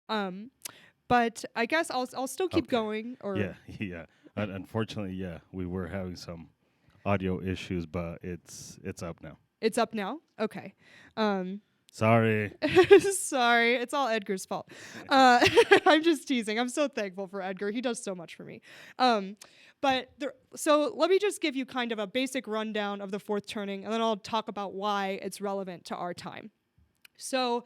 Um, but I guess I'll still keep Okay. going. Or Yeah, yeah. Unfortunately, yeah, we were having some audio issues, but it's up now. it's up now. Okay. Um, Sorry. sorry, it's all Edgar's fault. I'm just teasing. I'm so thankful for Edgar. He does so much for me. Um, so let me just give you kind of a basic rundown of the fourth turning, and then I'll talk about why it's relevant to our time. So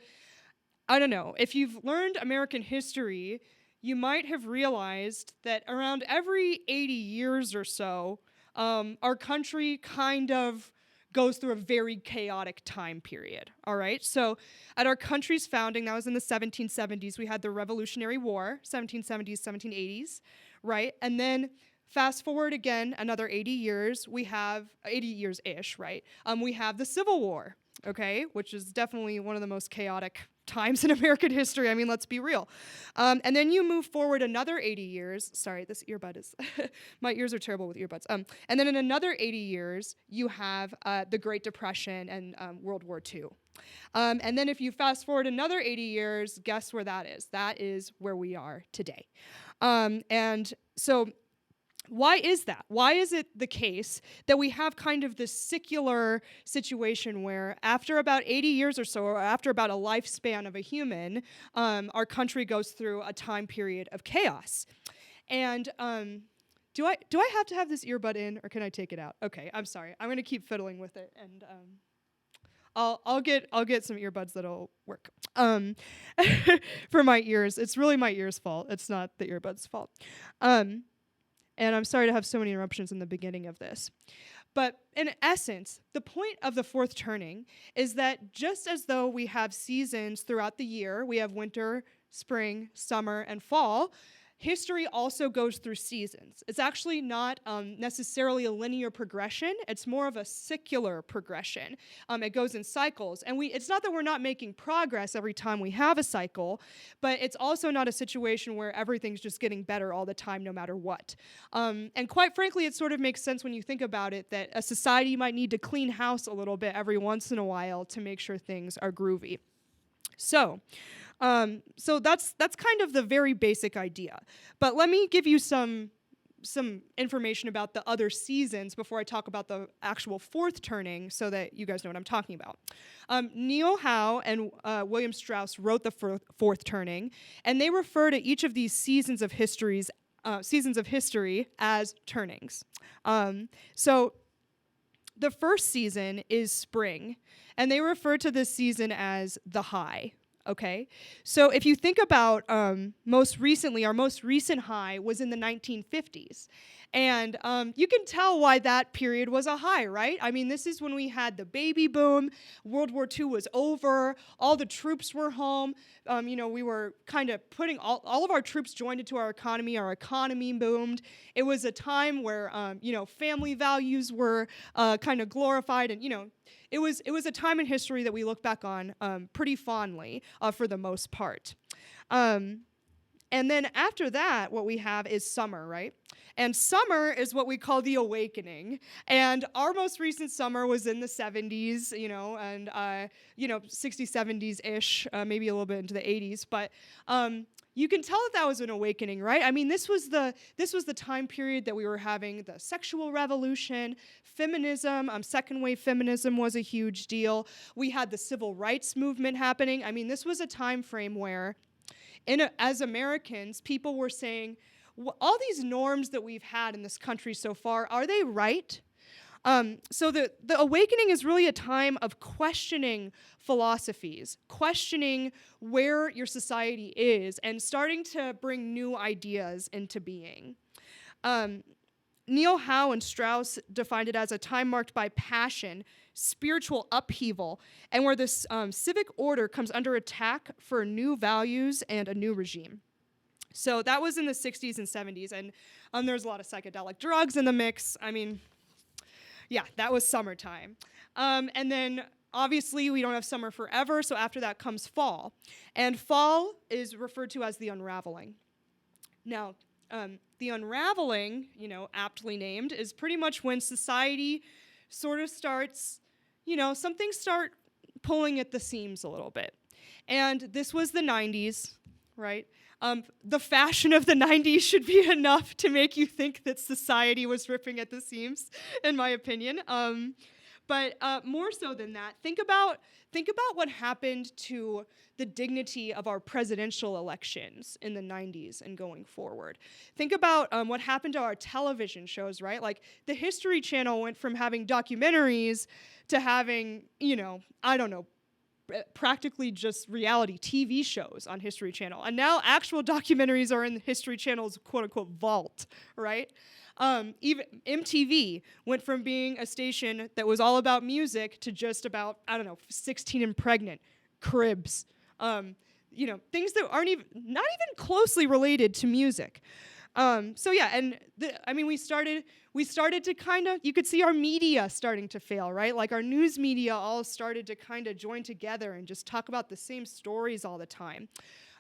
I don't know. If you've learned American history, you might have realized that around every 80 years or so, our country kind of goes through a very chaotic time period. All right. So, at our country's founding, that was in the 1770s, we had the Revolutionary War, 1770s, 1780s, right? And then fast forward again another 80 years, we have 80 years ish, right? We have the Civil War, okay, which is definitely one of the most chaotic times in American history. I mean, let's be real. And then you move forward another 80 years. Sorry, this earbud is, my ears are terrible with earbuds. And then in another 80 years, you have the Great Depression and World War II. And then if you fast forward another 80 years, guess where that is? That is where we are today. And so why is that? Why is it the case that we have kind of this secular situation where after about 80 years or so, or after about a lifespan of a human, our country goes through a time period of chaos? And do I have to have this earbud in, or can I take it out? Okay, I'm sorry. I'm gonna keep fiddling with it, and I'll get some earbuds that'll work. For my ears, it's really my ears' fault. It's not the earbuds' fault. And I'm sorry to have so many interruptions in the beginning of this. But in essence, the point of the fourth turning is that just as though we have seasons throughout the year, we have winter, spring, summer, and fall, history also goes through seasons. It's actually not necessarily a linear progression. It's more of a secular progression. It goes in cycles. And it's not that we're not making progress every time we have a cycle, but it's also not a situation where everything's just getting better all the time, no matter what. And quite frankly, it sort of makes sense when you think about it that a society might need to clean house a little bit every once in a while to make sure things are groovy. So that's kind of the very basic idea. But let me give you some information about the other seasons before I talk about the actual fourth turning, so that you guys know what I'm talking about. Neil Howe and William Strauss wrote the fourth turning, and they refer to each of these seasons of history as turnings. So the first season is spring, and they refer to this season as the high. Okay, so if you think about most recently, our most recent high was in the 1950s. And you can tell why that period was a high, right? I mean, this is when we had the baby boom, World War II was over, all the troops were home. We were kind of putting all of our troops joined into our economy boomed. It was a time where, family values were kind of glorified, and, it was a time in history that we look back on pretty fondly for the most part. And then after that, what we have is summer, right? And summer is what we call the awakening. And our most recent summer was in the 70s, and 60s, 70s-ish, maybe a little bit into the 80s. But you can tell that was an awakening, right? I mean, this was the time period that we were having the sexual revolution, feminism, second wave feminism was a huge deal. We had the civil rights movement happening. I mean, this was a time frame where as Americans, people were saying, all these norms that we've had in this country so far, are they right? So the awakening is really a time of questioning philosophies, questioning where your society is, and starting to bring new ideas into being. Neil Howe and Strauss defined it as a time marked by passion, spiritual upheaval, and where this civic order comes under attack for new values and a new regime. So that was in the 60s and 70s, and there's a lot of psychedelic drugs in the mix. I mean, yeah, that was summertime. And then obviously we don't have summer forever, so after that comes fall. And fall is referred to as the unraveling. Now, the unraveling, aptly named, is pretty much when society sort of starts, some things start pulling at the seams a little bit. And this was the 90s, right? The fashion of the 90s should be enough to make you think that society was ripping at the seams, in my opinion. But more so than that, think about what happened to the dignity of our presidential elections in the 90s and going forward. Think about what happened to our television shows, right? Like the History Channel went from having documentaries to having, I don't know, practically just reality TV shows on History Channel. And now actual documentaries are in the History Channel's quote-unquote vault, right? Even MTV went from being a station that was all about music to just about, 16 and pregnant, cribs, things that aren't not even closely related to music. So yeah, and we started to kind of, you could see our media starting to fail, right? Like our news media all started to kind of join together and just talk about the same stories all the time.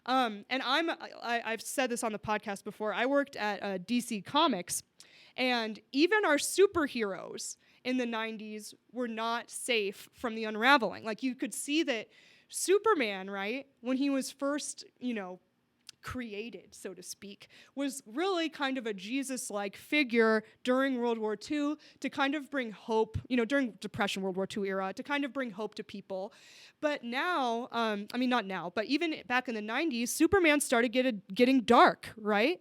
And I've said this on the podcast before, I worked at DC Comics, and even our superheroes in the 90s were not safe from the unraveling. Like you could see that Superman, right, when he was first, created, so to speak, was really kind of a Jesus-like figure during World War II to kind of bring hope, during Depression, World War II era, to kind of bring hope to people. But now, not now, but even back in the 90s, Superman started getting dark, right?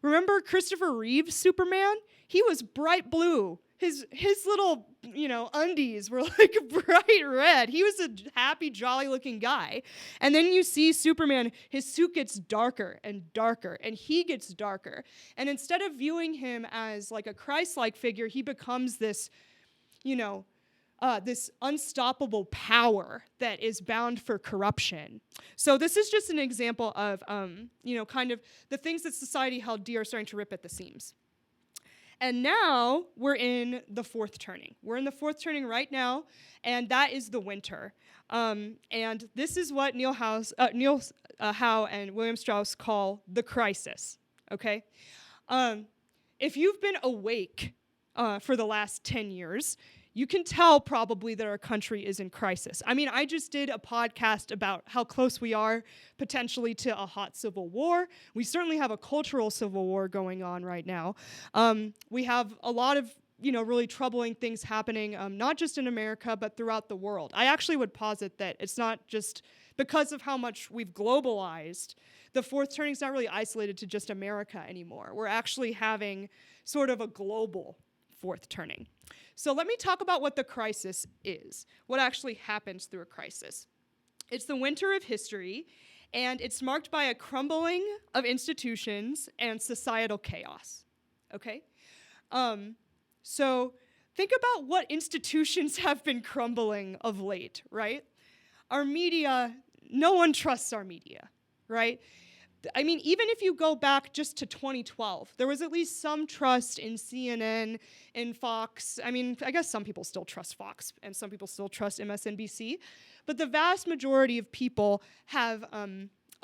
Remember Christopher Reeve's Superman? He was bright blue. His little, undies were like bright red. He was a happy, jolly-looking guy. And then you see Superman, his suit gets darker and darker, and he gets darker. And instead of viewing him as like a Christ-like figure, he becomes this, this unstoppable power that is bound for corruption. So this is just an example of, kind of the things that society held dear starting to rip at the seams. And now we're in the fourth turning. We're in the fourth turning right now, and that is the winter. And this is what Neil Howe and William Strauss call the crisis, okay? If you've been awake for the last 10 years, you can tell probably that our country is in crisis. I just did a podcast about how close we are potentially to a hot civil war. We certainly have a cultural civil war going on right now. We have a lot of really troubling things happening, not just in America, but throughout the world. I actually would posit that it's not just because of how much we've globalized. The fourth turning is not really isolated to just America anymore. We're actually having sort of a global fourth turning. So let me talk about what the crisis is, what actually happens through a crisis. It's the winter of history, and it's marked by a crumbling of institutions and societal chaos, okay? So think about what institutions have been crumbling of late, right? Our media, no one trusts our media, right? Even if you go back just to 2012, there was at least some trust in CNN, in Fox. I guess some people still trust Fox, and some people still trust MSNBC. But the vast majority of people have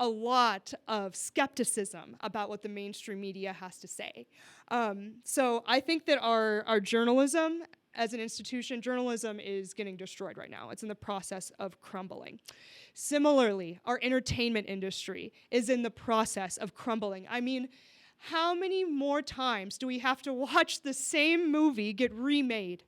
a lot of skepticism about what the mainstream media has to say. So I think that our journalism, as an institution, journalism is getting destroyed right now. It's in the process of crumbling. Similarly, our entertainment industry is in the process of crumbling. How many more times do we have to watch the same movie get remade?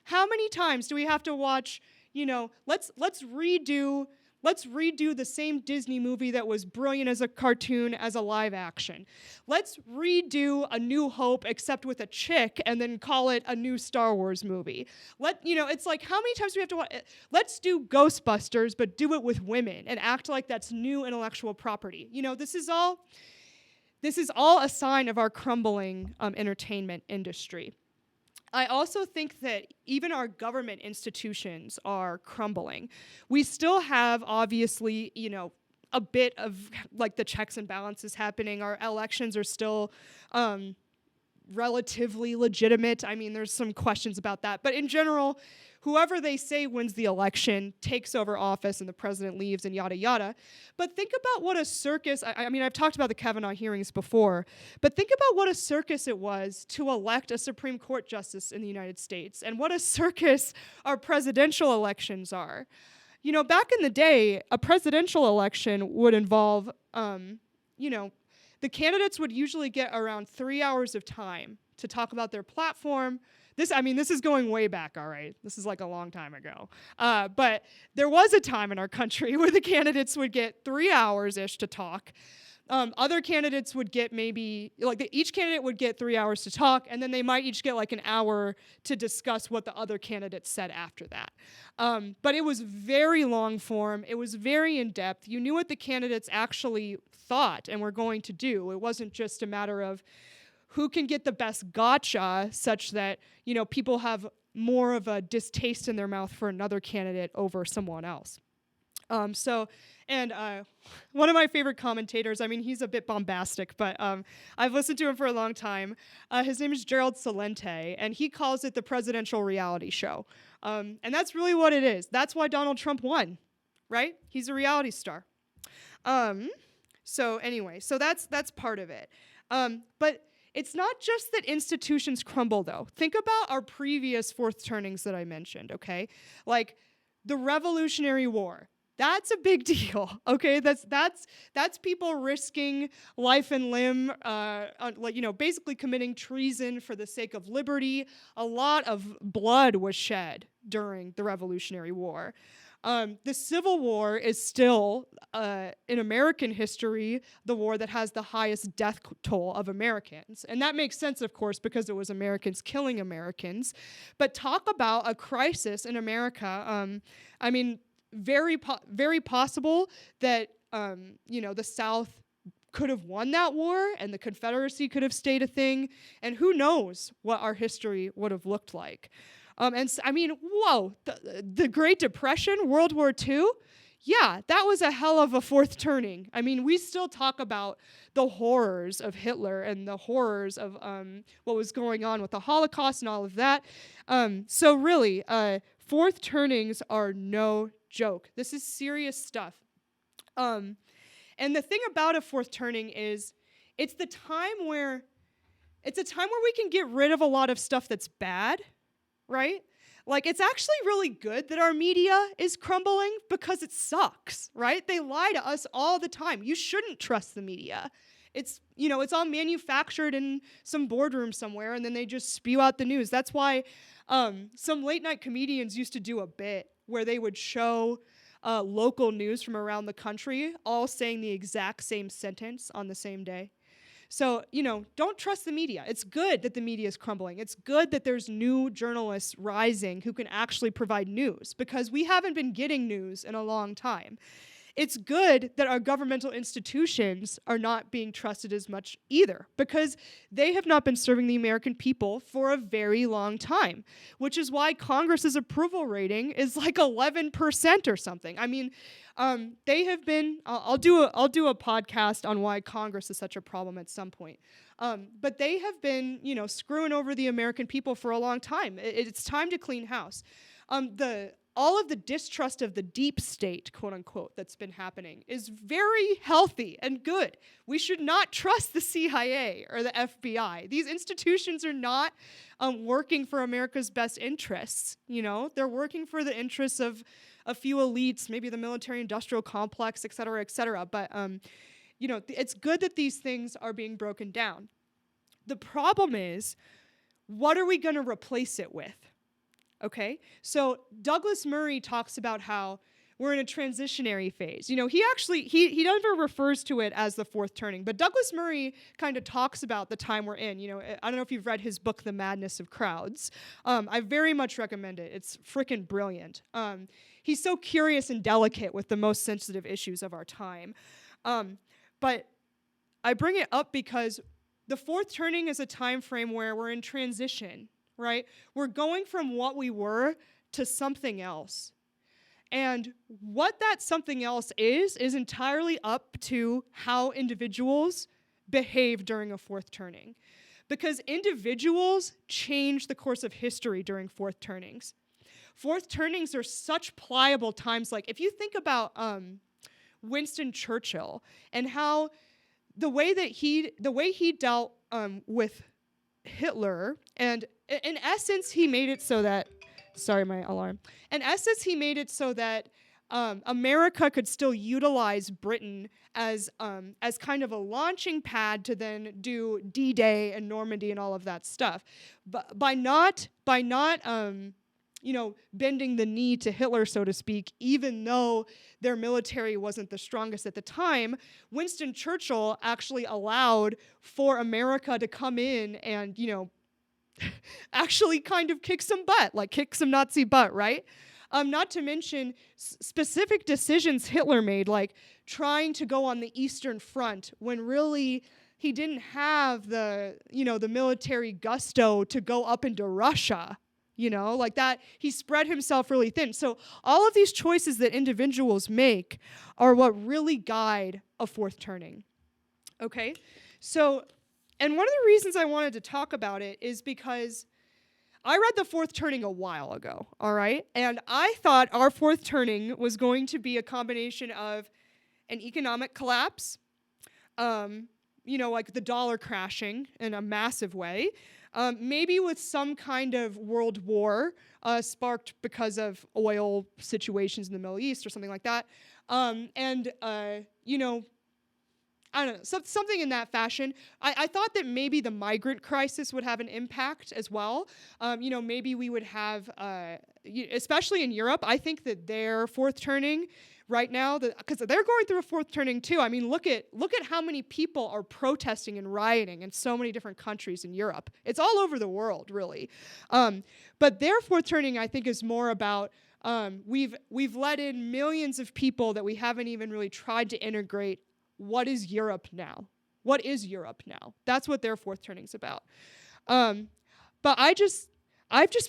How many times do we have to watch, let's redo the same Disney movie that was brilliant as a cartoon as a live action. Let's redo A New Hope except with a chick and then call it a new Star Wars movie. It's like, how many times do we have to watch? Let's do Ghostbusters, but do it with women and act like that's new intellectual property. This is all a sign of our crumbling entertainment industry. I also think that even our government institutions are crumbling. We still have, obviously, a bit of like the checks and balances happening. Our elections are still relatively legitimate. There's some questions about that. But in general, whoever they say wins the election takes over office and the president leaves and yada, yada. But think about what a circus, I've talked about the Kavanaugh hearings before, but think about what a circus it was to elect a Supreme Court justice in the United States and what a circus our presidential elections are. Back in the day, a presidential election would involve the candidates would usually get around 3 hours of time to talk about their platform. This is going way back, all right? This is like a long time ago. But there was a time in our country where the candidates would get 3 hours-ish to talk. Other candidates would get each candidate would get 3 hours to talk, and then they might each get like an hour to discuss what the other candidates said after that. But it was very long form. It was very in-depth. You knew what the candidates actually thought and were going to do. It wasn't just a matter of who can get the best gotcha such that, people have more of a distaste in their mouth for another candidate over someone else. One of my favorite commentators, he's a bit bombastic, but I've listened to him for a long time. His name is Gerald Celente, and he calls it the presidential reality show. And that's really what it is. That's why Donald Trump won, right? He's a reality star. So that's part of it. But it's not just that institutions crumble, though. Think about our previous fourth turnings that I mentioned, okay? Like the Revolutionary War. That's a big deal, okay? That's people risking life and limb, basically committing treason for the sake of liberty. A lot of blood was shed during the Revolutionary War. The Civil War is still, in American history, the war that has the highest death toll of Americans. And that makes sense, of course, because it was Americans killing Americans. But talk about a crisis in America. Very possible that, the South could have won that war and the Confederacy could have stayed a thing. And who knows what our history would have looked like. The Great Depression, World War II, yeah, that was a hell of a fourth turning. We still talk about the horrors of Hitler and the horrors of what was going on with the Holocaust and all of that. So really, fourth turnings are no joke. This is serious stuff. And the thing about a fourth turning is it's a time where we can get rid of a lot of stuff that's bad, right? Like, it's actually really good that our media is crumbling because it sucks, right? They lie to us all the time. You shouldn't trust the media. It's all manufactured in some boardroom somewhere, and then they just spew out the news. That's why some late-night comedians used to do a bit where they would show local news from around the country all saying the exact same sentence on the same day. So, don't trust the media. It's good that the media is crumbling. It's good that there's new journalists rising who can actually provide news because we haven't been getting news in a long time. It's good that our governmental institutions are not being trusted as much either because they have not been serving the American people for a very long time, which is why Congress's approval rating is like 11% or something. They have been, I'll do a podcast on why Congress is such a problem at some point. But they have been, screwing over the American people for a long time. It's time to clean house. All of the distrust of the deep state, quote unquote, that's been happening is very healthy and good. We should not trust the CIA or the FBI. These institutions are not working for America's best interests. They're working for the interests of a few elites, maybe the military-industrial complex, et cetera, et cetera. But, it's good that these things are being broken down. The problem is, what are we going to replace it with? Okay, so Douglas Murray talks about how we're in a transitionary phase. He never refers to it as the fourth turning, but Douglas Murray kind of talks about the time we're in. I don't know if you've read his book, The Madness of Crowds. I very much recommend it. It's freaking brilliant. He's so curious and delicate with the most sensitive issues of our time. But I bring it up because the fourth turning is a time frame where we're in transition. Right? We're going from what we were to something else. And what that something else is entirely up to how individuals behave during a fourth turning. Because individuals change the course of history during fourth turnings. Fourth turnings are such pliable times. Like, if you think about Winston Churchill and how the way he dealt with Hitler, and in essence, he made it so that, sorry, my alarm. In essence, he made it so that America could still utilize Britain as kind of a launching pad to then do D-Day and Normandy and all of that stuff. But by not bending the knee to Hitler, so to speak, even though their military wasn't the strongest at the time, Winston Churchill actually allowed for America to come in and, actually kind of kick some butt, like kick some Nazi butt, right? Not to mention specific decisions Hitler made, like trying to go on the Eastern Front when really he didn't have the military gusto to go up into Russia. Like that, he spread himself really thin. So all of these choices that individuals make are what really guide a fourth turning. Okay? So, and one of the reasons I wanted to talk about it is because I read The Fourth Turning a while ago, all right? And I thought our fourth turning was going to be a combination of an economic collapse, like the dollar crashing in a massive way, maybe with some kind of world war sparked because of oil situations in the Middle East or something like that. I don't know, something in that fashion. I thought that maybe the migrant crisis would have an impact as well. Maybe we would have, especially in Europe, I think that their fourth turning right now, because they're going through a fourth turning too. I mean, look at how many people are protesting and rioting in so many different countries in Europe. It's all over the world, really. But their fourth turning, I think, is more about we've let in millions of people that we haven't even really tried to integrate. What is Europe now? What is Europe now? That's what their fourth turning's about. But I've just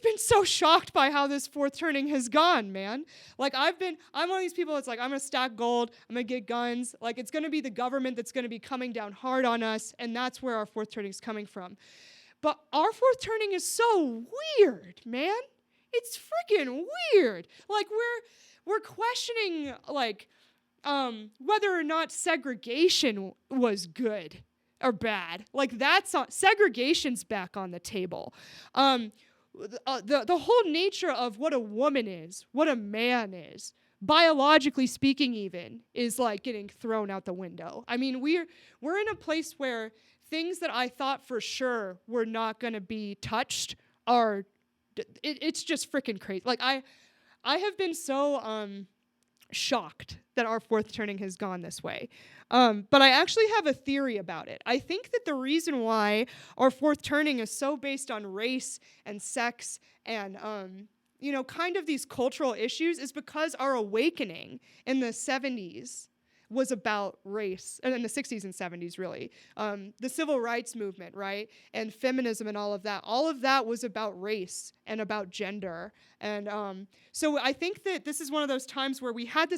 been so shocked by how this fourth turning has gone, man. Like I'm one of these people that's like, I'm gonna stack gold, I'm gonna get guns. Like it's gonna be the government that's gonna be coming down hard on us, and that's where our fourth turning's coming from. But our fourth turning is so weird, man. It's freaking weird. Like we're questioning like whether or not segregation was good or bad. Like segregation's back on the table. The whole nature of what a woman is, what a man is, biologically speaking even, is like getting thrown out the window. I mean, we're in a place where things that I thought for sure were not going to be touched are, it's just freaking crazy. Like I have been so shocked that our fourth turning has gone this way. But I actually have a theory about it. I think that the reason why our fourth turning is so based on race and sex and, kind of these cultural issues is because our awakening in the 70s was about race, and in the 60s and 70s, really. The civil rights movement, right? And feminism and all of that was about race and about gender. And so I think that this is one of those times where we had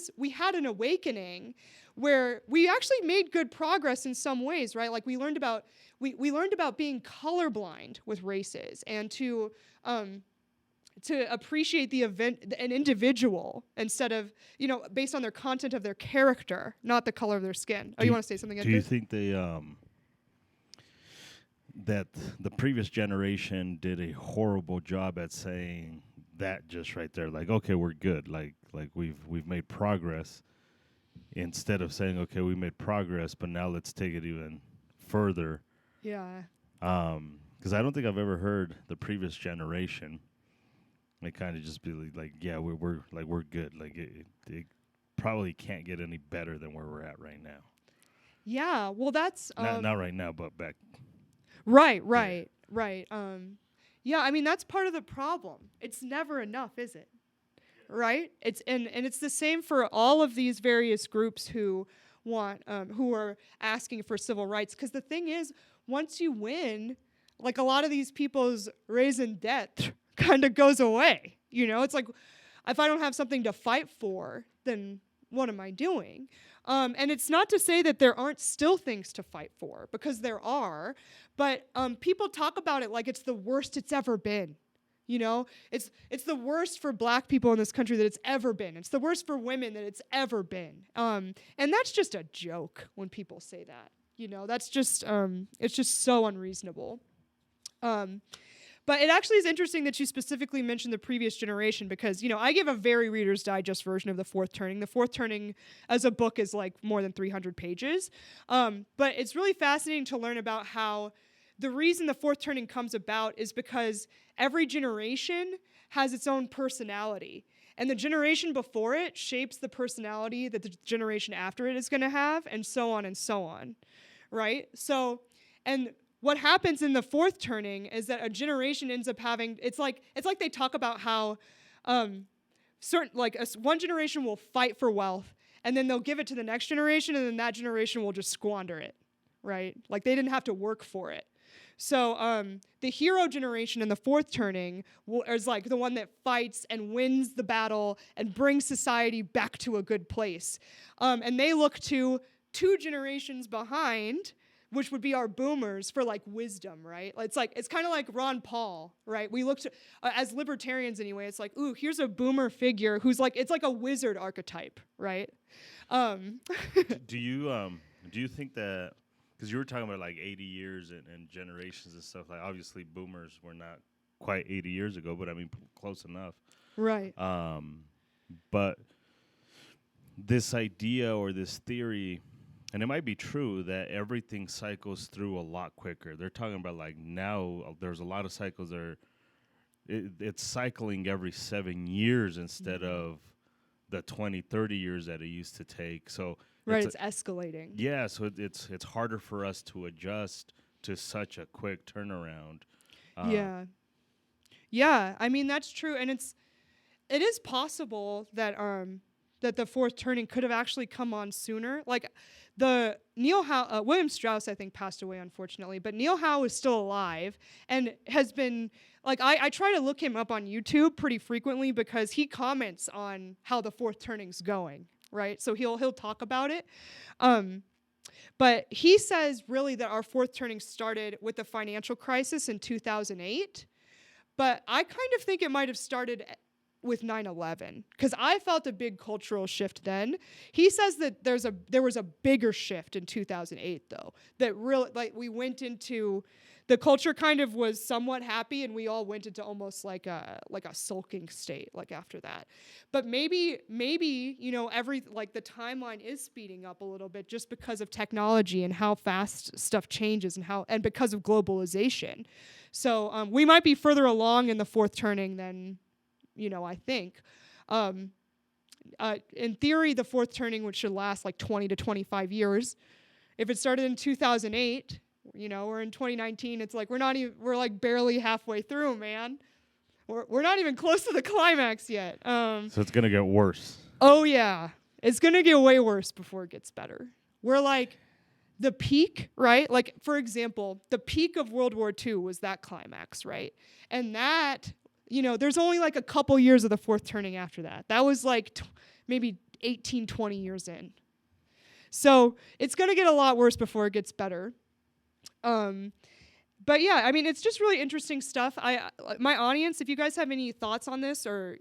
an awakening where we actually made good progress in some ways, right? Like we learned about being colorblind with races and to appreciate an individual instead of, based on their content of their character, not the color of their skin. You want to say something? Do you think that the previous generation did a horrible job at saying that just right there? Like, okay, we're good. Like we've made progress, instead of saying, okay, we made progress, but now let's take it even further. Yeah. Because I don't think I've ever heard the previous generation. They kind of just be like, yeah, we're good. Like it probably can't get any better than where we're at right now. Yeah, well, that's not right now, but back. Right. Yeah, I mean that's part of the problem. It's never enough, is it? Right? It's and it's the same for all of these various groups who are asking for civil rights. Because the thing is, once you win, like a lot of these people's raison d'etre kind of goes away. It's like, if I don't have something to fight for, then what am I doing? And it's not to say that there aren't still things to fight for, because there are, but people talk about it like it's the worst it's ever been. It's the worst for black people in this country that it's ever been. It's the worst for women that it's ever been. And that's just a joke when people say that. That's just, it's just so unreasonable. But it actually is interesting that you specifically mentioned the previous generation because, I give a very Reader's Digest version of The Fourth Turning. The Fourth Turning as a book is like more than 300 pages. But it's really fascinating to learn about how the reason The Fourth Turning comes about is because every generation has its own personality. And the generation before it shapes the personality that the generation after it is going to have, and so on, right? So, and what happens in The Fourth Turning is that a generation ends up having, it's like they talk about how one generation will fight for wealth, and then they'll give it to the next generation, and then that generation will just squander it, right? Like they didn't have to work for it. So the hero generation in The Fourth Turning is like the one that fights and wins the battle and brings society back to a good place. And they look to 2 generations behind, which would be our boomers, for like wisdom, right? It's kind of like Ron Paul, right? We look to, as libertarians anyway, it's like, ooh, here's a boomer figure who's like, it's like a wizard archetype, right? Do you think that, because you were talking about like 80 years and generations and stuff, like obviously boomers were not quite 80 years ago, but I mean close enough. Right. But this idea or this theory, and it might be true, that everything cycles through a lot quicker. They're talking about like now there's a lot of cycles that are, it's cycling every 7 years instead of the 20, 30 years that it used to take. So right, it's escalating. Yeah, so it's harder for us to adjust to such a quick turnaround. Yeah, I mean that's true, and it is possible that that The Fourth Turning could have actually come on sooner. Like the William Strauss, I think, passed away unfortunately, but Neil Howe is still alive and has been like I try to look him up on YouTube pretty frequently because he comments on how The Fourth Turning's going, right? So he'll talk about it. But he says really that our Fourth Turning started with the financial crisis in 2008. But I kind of think it might have started with 9/11 because I felt a big cultural shift then. He says that there was a bigger shift in 2008 though, that really like we went into the culture kind of was somewhat happy and we all went into almost like a sulking state like after that. But maybe the timeline is speeding up a little bit just because of technology and how fast stuff changes and because of globalization. So we might be further along in The Fourth Turning than I think. In theory, The Fourth Turning, which should last like 20 to 25 years, if it started in 2008, we're in 2019. It's like we're like barely halfway through, man. We're not even close to the climax yet. So it's gonna get worse. Oh yeah, it's gonna get way worse before it gets better. We're like the peak, right? Like for example, the peak of World War II was that climax, right? And that. There's only like a couple years of The Fourth Turning after that. That was like maybe 18, 20 years in. So it's going to get a lot worse before it gets better. But yeah, I mean, it's just really interesting stuff. My audience, if you guys have any thoughts on this or,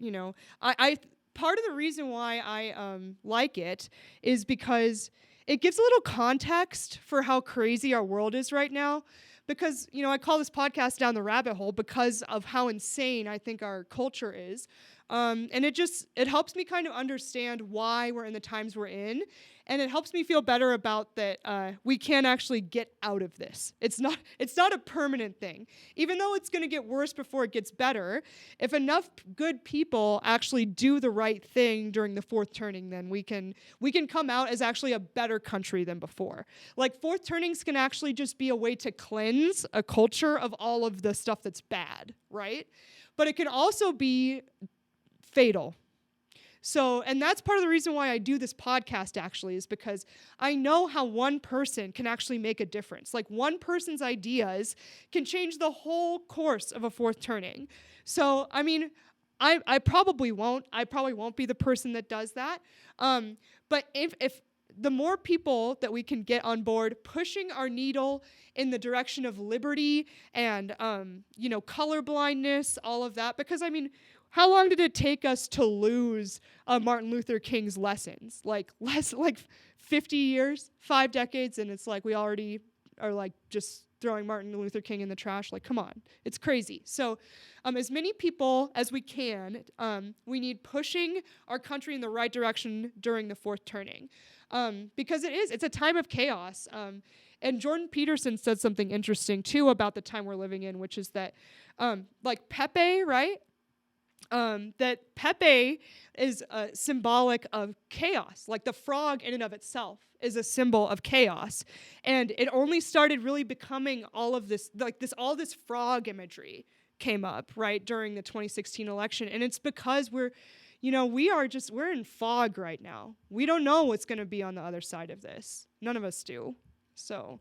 I part of the reason why I like it is because it gives a little context for how crazy our world is right now. Because, I call this podcast Down the Rabbit Hole because of how insane I think our culture is. And it helps me kind of understand why we're in the times we're in. And it helps me feel better about that we can actually get out of this. It's not a permanent thing. Even though it's going to get worse before it gets better, if enough good people actually do the right thing during the Fourth Turning, then we can come out as actually a better country than before. Like Fourth Turnings can actually just be a way to cleanse a culture of all of the stuff that's bad, right? But it can also be fatal. So, and that's part of the reason why I do this podcast actually is because I know how one person can actually make a difference. Like one person's ideas can change the whole course of a Fourth Turning. So, I mean, I probably won't be the person that does that. But if the more people that we can get on board pushing our needle in the direction of liberty and, color blindness, all of that, because I mean, how long did it take us to lose Martin Luther King's lessons? Like 50 years, 5 decades, and it's like we already are like just throwing Martin Luther King in the trash. Like, come on, it's crazy. So as many people as we can, we need pushing our country in the right direction during the fourth turning. Because it's a time of chaos. And Jordan Peterson said something interesting too about the time we're living in, which is that like Pepe, right? That Pepe is symbolic of chaos. Like the frog in and of itself is a symbol of chaos. And it only started really becoming all of this, like all this frog imagery came up, right, during the 2016 election. And it's because we're in fog right now. We don't know what's going to be on the other side of this. None of us do. So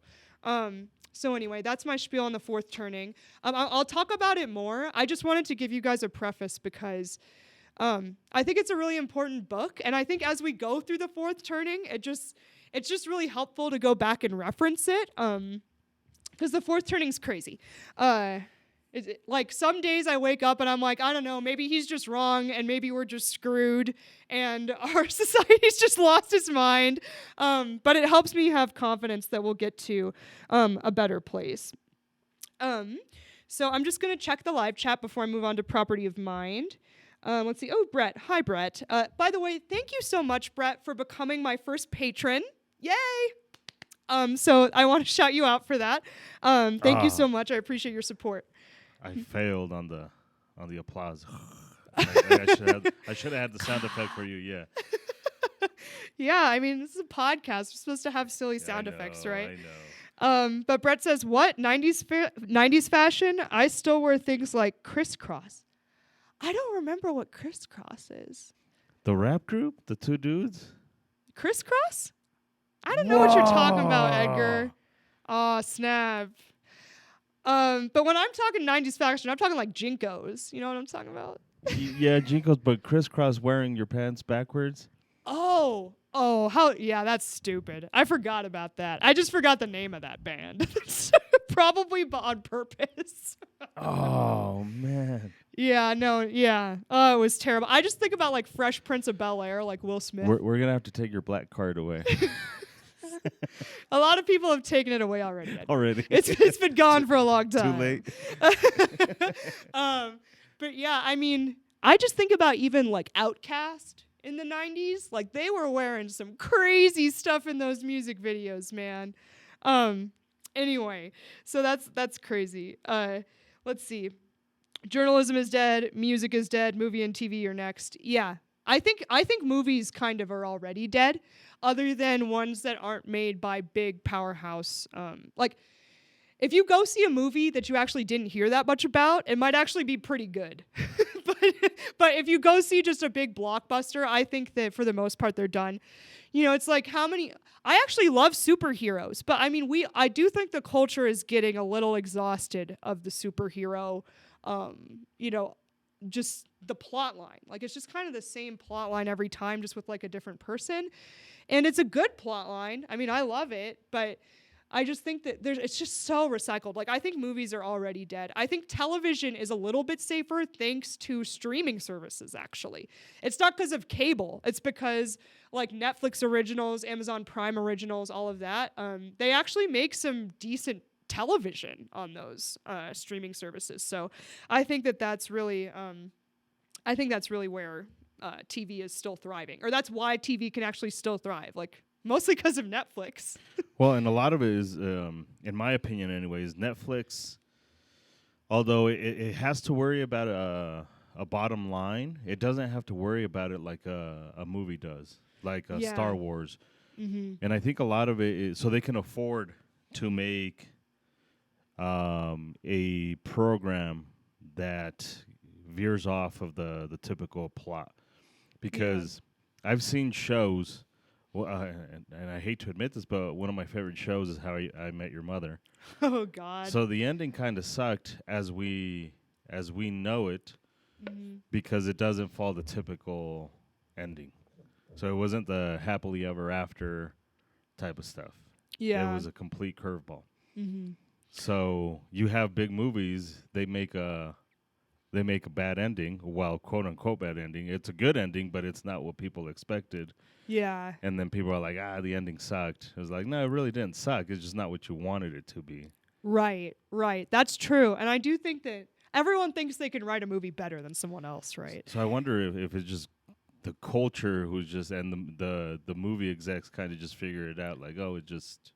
anyway, that's my spiel on the fourth turning. I'll talk about it more. I just wanted to give you guys a preface because I think it's a really important book. And I think as we go through the fourth turning, it's just really helpful to go back and reference it because the fourth turning's crazy. Like some days I wake up and I'm like, I don't know, maybe he's just wrong and maybe we're just screwed and our society's just lost its mind. But it helps me have confidence that we'll get to a better place. So I'm just going to check the live chat before I move on to property of mind. Let's see. Oh, Brett. Hi, Brett. By the way, thank you so much, Brett, for becoming my first patron. Yay! So I want to shout you out for that. Thank you so much. I appreciate your support. I failed on the applause. I should have had the sound effect for you. Yeah. Yeah, I mean, this is a podcast. We're supposed to have silly sound effects, right? I know. But Brett says, what? 90s fashion? I still wear things like crisscross. I don't remember what crisscross is. The rap group? The two dudes? Crisscross? I don't know what you're talking about, Edgar. Oh, snap. But when I'm talking 90s fashion, I'm talking like Jinkos. You know what I'm talking about? Yeah, Jinkos, but crisscross wearing your pants backwards? Yeah, that's stupid. I forgot about that. I just forgot the name of that band. Probably on purpose. Oh, man. Yeah, no, yeah. Oh, it was terrible. I just think about like Fresh Prince of Bel-Air, like Will Smith. We're going to have to take your black card away. A lot of people have taken it away already. It's been gone for a long time. Too late. But yeah, I mean, I just think about even like Outkast in the 90s. Like they were wearing some crazy stuff in those music videos, man. Anyway, so that's crazy. Let's see. Journalism is dead, music is dead, movie and TV are next. Yeah. I think movies kind of are already dead, other than ones that aren't made by big powerhouse. Like, if you go see a movie that you actually didn't hear that much about, it might actually be pretty good. but if you go see just a big blockbuster, I think that for the most part they're done. You know, it's like I actually love superheroes, but I mean, I do think the culture is getting a little exhausted of the superhero, just the plot line. Like it's just kind of the same plot line every time, just with like a different person. And it's a good plot line. I mean, I love it, but I just think that it's just so recycled. Like I think movies are already dead. I think television is a little bit safer thanks to streaming services, actually. It's not because of cable. It's because like Netflix originals, Amazon Prime originals, all of that, they actually make some decent television on those streaming services. So I think that's really where TV is still thriving, or that's why TV can actually still thrive, like mostly because of Netflix. Well, and a lot of it is, in my opinion anyways, Netflix, although it has to worry about a bottom line, it doesn't have to worry about it like a movie does, like Star Wars. Mm-hmm. And I think a lot of it is so they can afford to make a program that veers off of the typical plot. Because I've seen shows, and I hate to admit this, but one of my favorite shows is How I Met Your Mother. Oh, God. So the ending kind of sucked as we know it, because it doesn't follow the typical ending. So it wasn't the happily ever after type of stuff. Yeah. It was a complete curveball. Mm-hmm. So you have big movies, they make a bad ending, well, quote unquote bad ending. It's a good ending, but it's not what people expected. Yeah. And then people are like, the ending sucked. It was like, no, it really didn't suck. It's just not what you wanted it to be. Right, right. That's true. And I do think that everyone thinks they can write a movie better than someone else, right? So I wonder if it's just the culture who's just and the movie execs kind of just figure it out, like, oh, it just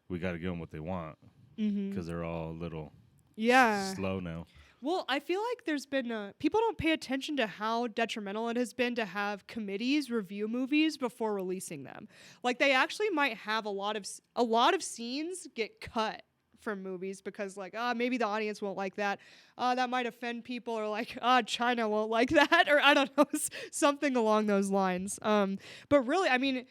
we got to give them what they want because they're all a little slow now. Well, I feel like there's been people don't pay attention to how detrimental it has been to have committees review movies before releasing them. Like they actually might have a lot of scenes get cut from movies because like maybe the audience won't like that. That might offend people, or like China won't like that, or I don't know, something along those lines. But really, I mean,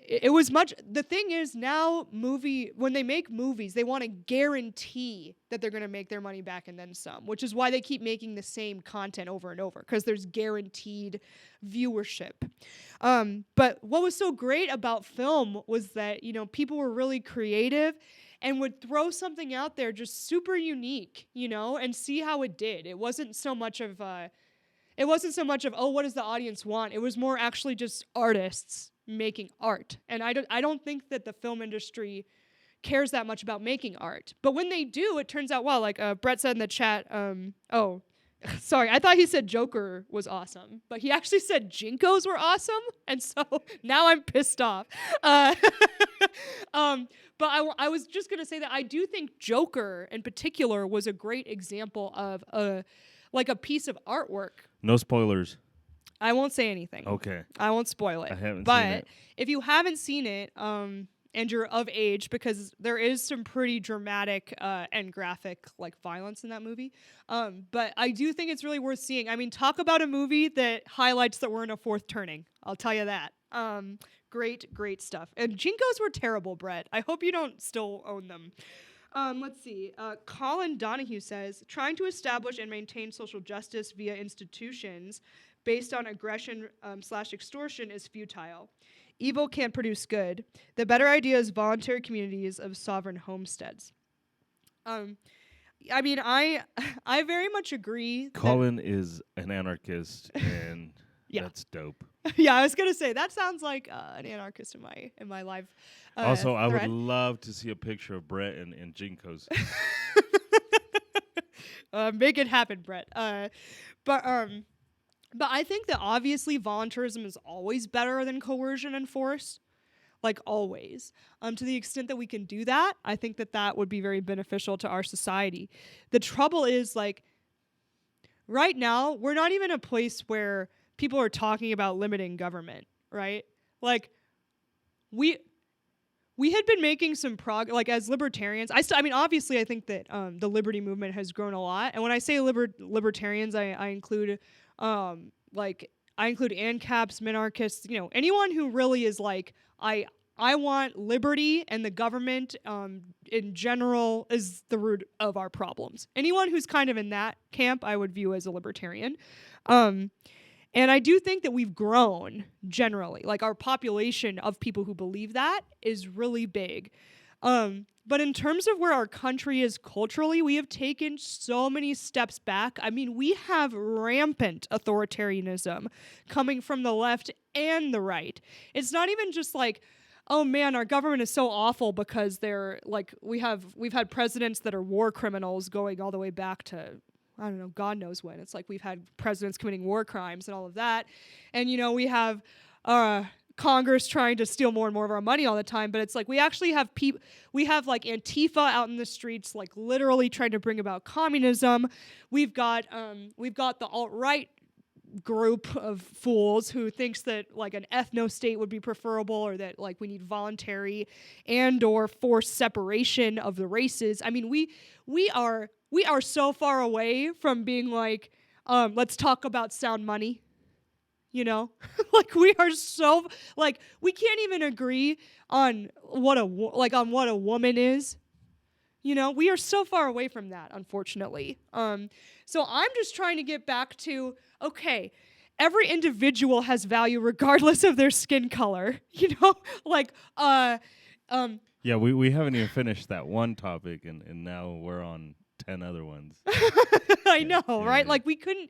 it was much. The thing is now when they make movies, they want to guarantee that they're going to make their money back and then some, which is why they keep making the same content over and over, because there's guaranteed viewership. But what was so great about film was that, you know, people were really creative and would throw something out there just super unique, you know, and see how it did. It wasn't so much of oh, what does the audience want? It was more actually just artists making art. And I don't think that the film industry cares that much about making art. But when they do, it turns out well. Like Brett said in the chat, sorry, I thought he said Joker was awesome, but he actually said Jinkos were awesome, and so now I'm pissed off. But I was just gonna say that I do think Joker in particular was a great example of a piece of artwork. No spoilers. I won't say anything. Okay. I won't spoil it. I haven't seen it. But if you haven't seen it, and you're of age, because there is some pretty dramatic and graphic like violence in that movie. But I do think it's really worth seeing. I mean, talk about a movie that highlights that we're in a fourth turning. I'll tell you that. Great stuff. And Jinkos were terrible, Brett. I hope you don't still own them. Let's see. Colin Donahue says, trying to establish and maintain social justice via institutions based on aggression / extortion is futile. Evil can't produce good. The better idea is voluntary communities of sovereign homesteads. I mean, I very much agree. Colin is an anarchist, and that's dope. Yeah, I was gonna say that sounds like an anarchist in my life. Also, I thread. would love to see a picture of Brett and Jinkos. Make it happen, Brett. But I think that obviously voluntarism is always better than coercion and force, like always. To the extent that we can do that, I think that would be very beneficial to our society. The trouble is, like, right now, we're not even a place where people are talking about limiting government, right? Like, we had been making some like as libertarians. I mean, obviously, I think that the liberty movement has grown a lot. And when I say libertarians, I include ANCAPs, minarchists, you know, anyone who really is like, I want liberty and the government in general is the root of our problems. Anyone who's kind of in that camp, I would view as a libertarian. And I do think that we've grown generally. Like our population of people who believe that is really big. But in terms of where our country is culturally, we have taken so many steps back. I mean, we have rampant authoritarianism coming from the left and the right. It's not even just like, oh man, our government is so awful because they're like, we've had presidents that are war criminals going all the way back to, I don't know, God knows when. It's like we've had presidents committing war crimes and all of that. And, you know, we have Congress trying to steal more and more of our money all the time. But it's like we actually have we have like Antifa out in the streets, like literally trying to bring about communism. We've got the alt-right group of fools who thinks that like an ethno-state would be preferable, or that like we need voluntary and or forced separation of the races. I mean, we are so far away from being like, let's talk about sound money. You know, like we are so like we can't even agree on what a woman is. You know, we are so far away from that, unfortunately. So I'm just trying to get back to, okay, every individual has value regardless of their skin color. You know, like yeah, we haven't even finished that one topic, and now we're on 10 other ones. I know, right? Like we couldn't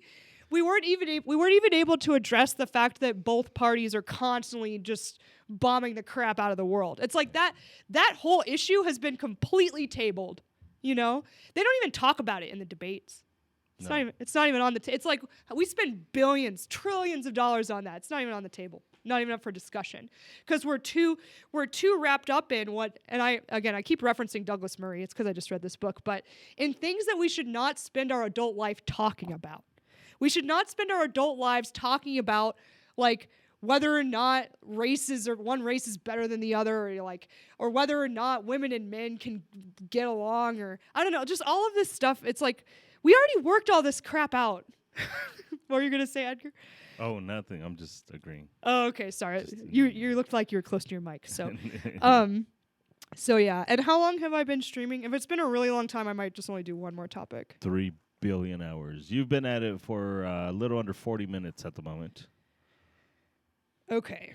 we weren't even able to address the fact that both parties are constantly just bombing the crap out of the world. It's like that whole issue has been completely tabled. You know, they don't even talk about it in the debates. It's not even on the it's like we spend billions, trillions of dollars on that. It's not even on the table. Not even up for discussion. Because we're too wrapped up in what, and I keep referencing Douglas Murray. It's because I just read this book, but in things that we should not spend our adult life talking about. We should not spend our adult lives talking about like whether or not one race is better than the other, or whether or not women and men can get along, or I don't know, just all of this stuff. It's like we already worked all this crap out. What were you gonna say, Edgar? Oh, nothing. I'm just agreeing. Oh, okay. Sorry. You looked like you were close to your mic. So, so yeah. And how long have I been streaming? If it's been a really long time, I might just only do one more topic. 3 billion hours. You've been at it for a little under 40 minutes at the moment. Okay.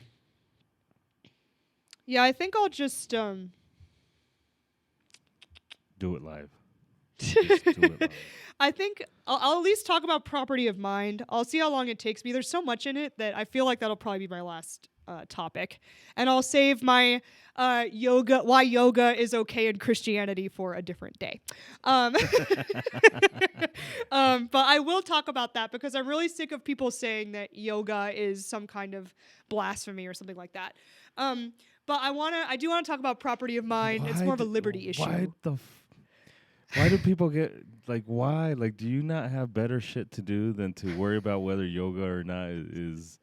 Yeah, I think I'll just do it live. Just do it live. I think I'll at least talk about property of mind. I'll see how long it takes me. There's so much in it that I feel like that'll probably be my last topic. And I'll save my why yoga is okay in Christianity for a different day. But I will talk about that because I'm really sick of people saying that yoga is some kind of blasphemy or something like that. But I do want to talk about property of mind. It's more of a liberty issue. Why do people get, like, why? Like, do you not have better shit to do than to worry about whether yoga or not is...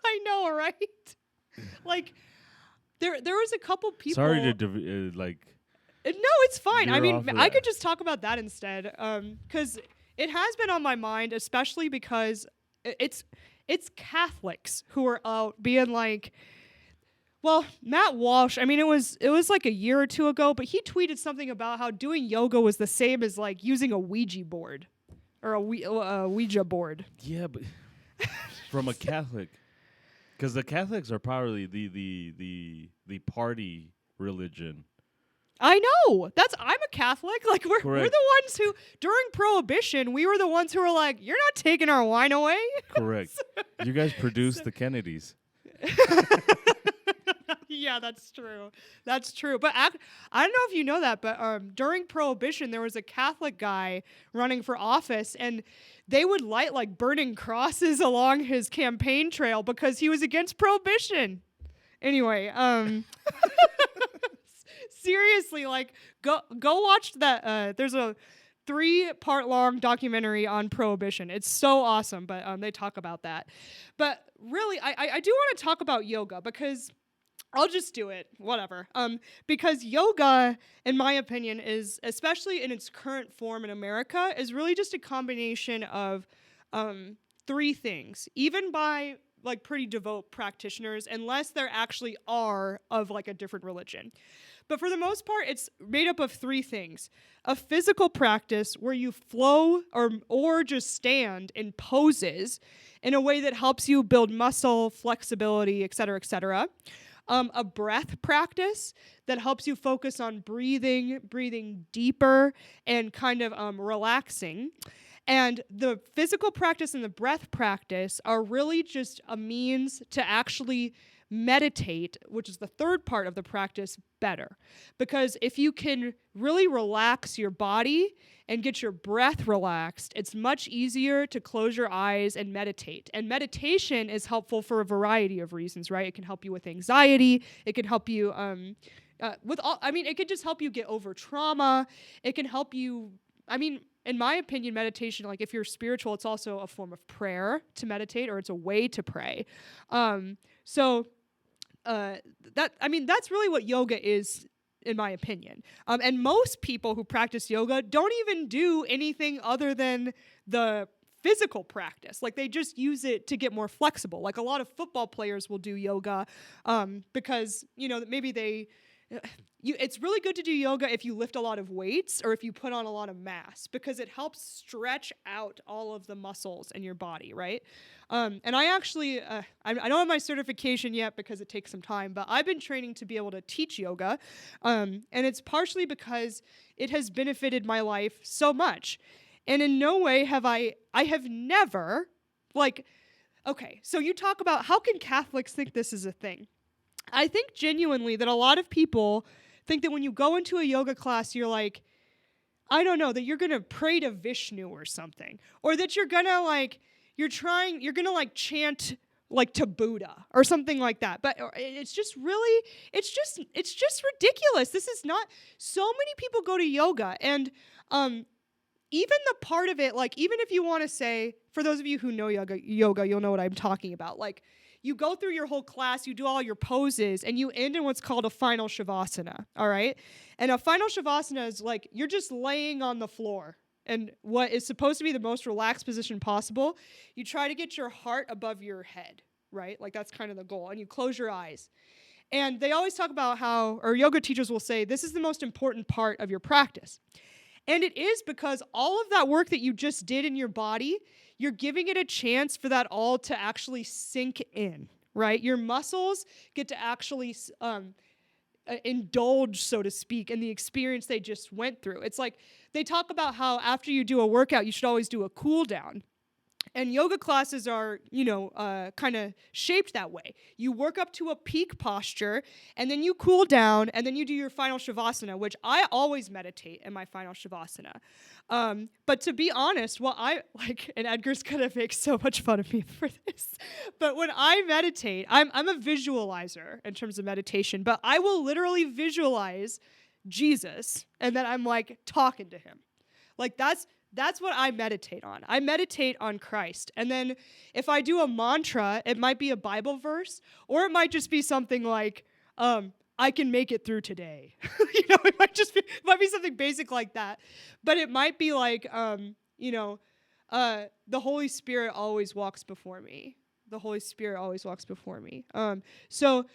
I know, right? Like, there was a couple people... Sorry to, no, it's fine. I mean, I could just talk about that instead. Because it has been on my mind, especially because it's Catholics who are out being like... Well, Matt Walsh, I mean, it was like a year or two ago, but he tweeted something about how doing yoga was the same as like using a Ouija board or a Ouija board. Yeah, but from a Catholic, because the Catholics are probably the party religion. I know. I'm a Catholic. Like we're the ones who during Prohibition, we were the ones who were like, "You're not taking our wine away." Correct. You guys produced the Kennedys. Yeah, that's true. That's true. But I don't know if you know that, but during Prohibition, there was a Catholic guy running for office, and they would light like burning crosses along his campaign trail because he was against Prohibition. Anyway, seriously, like go watch that. There's a 3-part long documentary on Prohibition. It's so awesome, but they talk about that. But really, I do want to talk about yoga because I'll just do it, whatever. Because yoga, in my opinion, is, especially in its current form in America, is really just a combination of 3 things, even by like pretty devout practitioners, unless there actually are of like a different religion. But for the most part, it's made up of 3 things. A physical practice where you flow or just stand in poses in a way that helps you build muscle, flexibility, et cetera, et cetera. A breath practice that helps you focus on breathing deeper and kind of relaxing. And the physical practice and the breath practice are really just a means to actually meditate, which is the 3rd part of the practice, better. Because if you can really relax your body and get your breath relaxed, it's much easier to close your eyes and meditate. And meditation is helpful for a variety of reasons, right? It can help you with anxiety. It can help you it could just help you get over trauma. It can help you, in my opinion, meditation, like if you're spiritual, it's also a form of prayer to meditate, or it's a way to pray. That's really what yoga is, in my opinion. And most people who practice yoga don't even do anything other than the physical practice. Like they just use it to get more flexible. Like a lot of football players will do yoga because, maybe it's really good to do yoga if you lift a lot of weights or if you put on a lot of mass, because it helps stretch out all of the muscles in your body, right? And I actually, I don't have my certification yet because it takes some time, but I've been training to be able to teach yoga. And it's partially because it has benefited my life so much. And in no way I have never, like, okay, so you talk about how can Catholics think this is a thing? I think genuinely that a lot of people think that when you go into a yoga class, you're like, I don't know, that you're going to pray to Vishnu or something. Or that you're going to chant like to Buddha or something like that. But it's just ridiculous. This is not, so many people go to yoga, and even the part of it, like, even if you want to say, for those of you who know yoga, you'll know what I'm talking about. Like, you go through your whole class, you do all your poses, and you end in what's called a final shavasana, all right? And a final shavasana is like, you're just laying on the floor. And what is supposed to be the most relaxed position possible, you try to get your heart above your head, right? Like, that's kind of the goal. And you close your eyes. And they always talk about how, or yoga teachers will say, this is the most important part of your practice. And it is, because all of that work that you just did in your body, you're giving it a chance for that all to actually sink in, right? Your muscles get to actually indulge, so to speak, in the experience they just went through. It's like they talk about how after you do a workout, you should always do a cool down. And yoga classes are, kind of shaped that way. You work up to a peak posture, and then you cool down, and then you do your final shavasana, which I always meditate in my final shavasana. But to be honest, and Edgar's gonna make so much fun of me for this, but when I meditate, I'm a visualizer in terms of meditation, but I will literally visualize Jesus, and then I'm like talking to him. Like, that's what I meditate on. I meditate on Christ. And then if I do a mantra, it might be a Bible verse, or it might just be something like, I can make it through today. It might be something basic like that. But it might be like, the Holy Spirit always walks before me. The Holy Spirit always walks before me. So